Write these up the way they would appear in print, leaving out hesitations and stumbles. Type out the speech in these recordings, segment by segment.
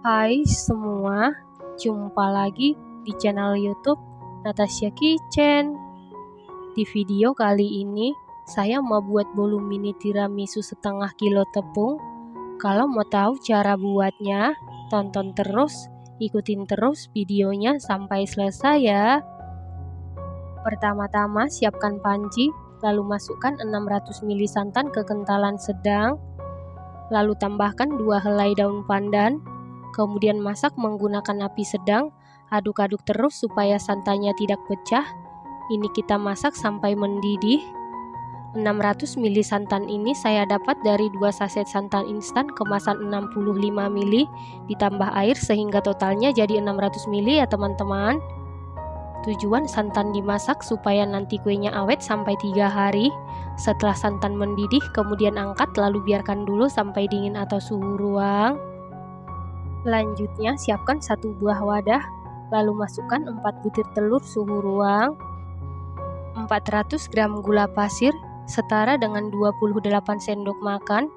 Hai semua, jumpa lagi di channel YouTube Natasha Kitchen. Di video kali ini, saya mau buat bolu mini tiramisu setengah kilo tepung. Kalau mau tahu cara buatnya, tonton terus, ikutin terus videonya sampai selesai ya. Pertama-tama siapkan panci, lalu masukkan 600 ml santan kekentalan sedang, lalu tambahkan 2 helai daun pandan. Kemudian masak menggunakan api sedang, aduk-aduk terus supaya santannya tidak pecah. Ini kita masak sampai mendidih. 600 ml santan ini saya dapat dari 2 saset santan instan kemasan 65 ml ditambah air sehingga totalnya jadi 600 ml ya teman-teman. Tujuan santan dimasak supaya nanti kuenya awet sampai 3 hari. Setelah santan mendidih kemudian angkat lalu biarkan dulu sampai dingin atau suhu ruang. Selanjutnya siapkan 1 buah wadah, lalu masukkan 4 butir telur suhu ruang, 400 gram gula pasir setara dengan 28 sendok makan,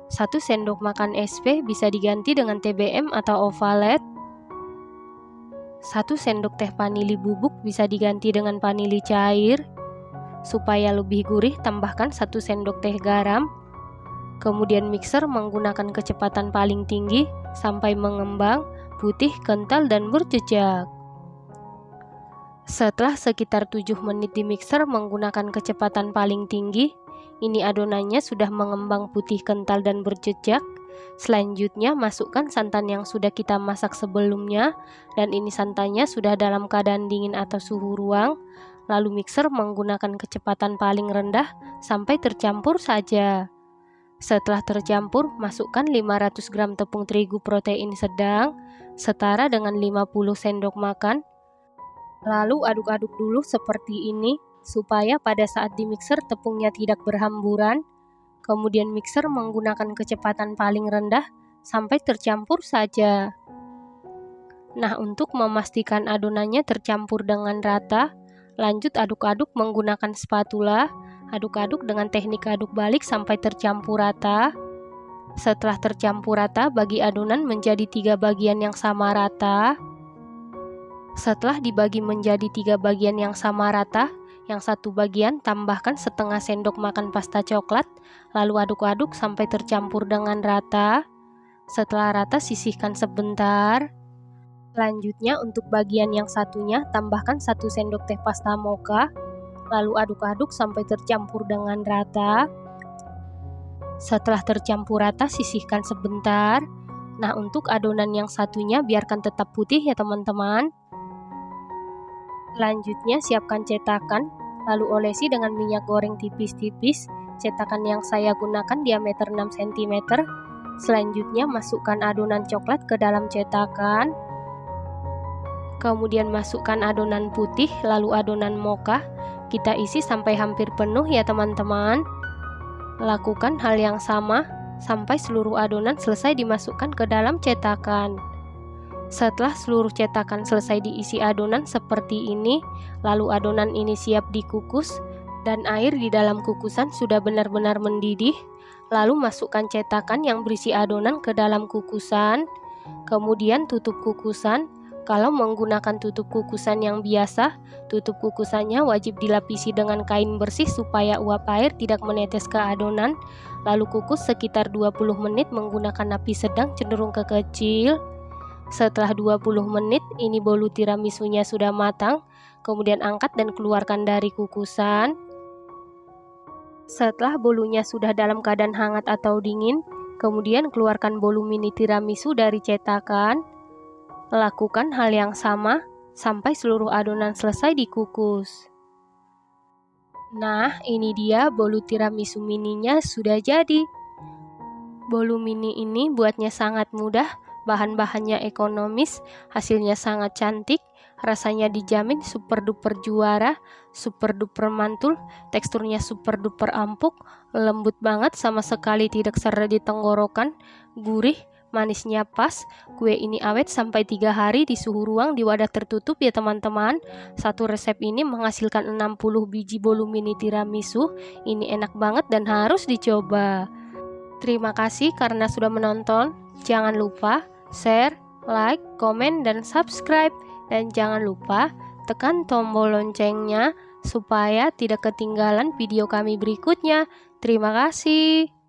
1 sendok makan SP bisa diganti dengan TBM atau ovalet, 1 sendok teh vanili bubuk bisa diganti dengan vanili cair. Supaya lebih gurih tambahkan 1 sendok teh garam. Kemudian mixer menggunakan kecepatan paling tinggi sampai mengembang, putih, kental, dan berjejak. Setelah sekitar 7 menit di mixer menggunakan kecepatan paling tinggi, ini adonannya sudah mengembang putih, kental, dan berjejak. Selanjutnya masukkan santan yang sudah kita masak sebelumnya, dan ini santannya sudah dalam keadaan dingin atau suhu ruang. Lalu mixer menggunakan kecepatan paling rendah sampai tercampur saja. Setelah tercampur, masukkan 500 gram tepung terigu protein sedang, setara dengan 50 sendok makan. Lalu aduk-aduk dulu seperti ini, supaya pada saat di mixer tepungnya tidak berhamburan. Kemudian mixer menggunakan kecepatan paling rendah, sampai tercampur saja. Nah, untuk memastikan adonannya tercampur dengan rata, lanjut aduk-aduk menggunakan spatula. Aduk-aduk dengan teknik aduk balik sampai tercampur rata. Setelah tercampur rata, bagi adonan menjadi 3 bagian yang sama rata. Setelah dibagi menjadi 3 bagian yang sama rata, yang satu bagian tambahkan setengah sendok makan pasta coklat, lalu aduk-aduk sampai tercampur dengan rata. Setelah rata, sisihkan sebentar. Selanjutnya untuk bagian yang satunya, tambahkan 1 sendok teh pasta mocha, lalu aduk-aduk sampai tercampur dengan rata. Setelah tercampur rata, sisihkan sebentar. Nah, untuk adonan yang satunya biarkan tetap putih ya teman-teman. Selanjutnya siapkan cetakan, lalu olesi dengan minyak goreng tipis-tipis. Cetakan yang saya gunakan diameter 6 cm. Selanjutnya masukkan adonan coklat ke dalam cetakan. Kemudian masukkan adonan putih, lalu adonan mocha. Kita isi sampai hampir penuh ya teman-teman. Lakukan hal yang sama sampai seluruh adonan selesai dimasukkan ke dalam cetakan. Setelah seluruh cetakan selesai diisi adonan seperti ini, lalu adonan ini siap dikukus dan air di dalam kukusan sudah benar-benar mendidih. Lalu masukkan cetakan yang berisi adonan ke dalam kukusan. Kemudian tutup kukusan. Kalau menggunakan tutup kukusan yang biasa, tutup kukusannya wajib dilapisi dengan kain bersih supaya uap air tidak menetes ke adonan. Lalu kukus sekitar 20 menit menggunakan api sedang cenderung ke kecil. Setelah 20 menit, ini bolu tiramisunya sudah matang. Kemudian angkat dan keluarkan dari kukusan. Setelah bolunya sudah dalam keadaan hangat atau dingin, kemudian keluarkan bolu mini tiramisu dari cetakan. Lakukan hal yang sama sampai seluruh adonan selesai dikukus. Nah, ini dia bolu tiramisu mininya sudah jadi. Bolu mini ini buatnya sangat mudah, bahan-bahannya ekonomis, hasilnya sangat cantik, rasanya dijamin super duper juara, super duper mantul, teksturnya super duper empuk, lembut banget sama sekali tidak seret di tenggorokan, gurih, manisnya pas. Kue ini awet sampai 3 hari di suhu ruang di wadah tertutup ya teman-teman. Satu resep ini menghasilkan 60 biji bolu mini tiramisu. Ini enak banget dan harus dicoba. Terima kasih karena sudah menonton. Jangan lupa share, like, komen, dan subscribe. Dan jangan lupa tekan tombol loncengnya supaya tidak ketinggalan video kami berikutnya. Terima kasih.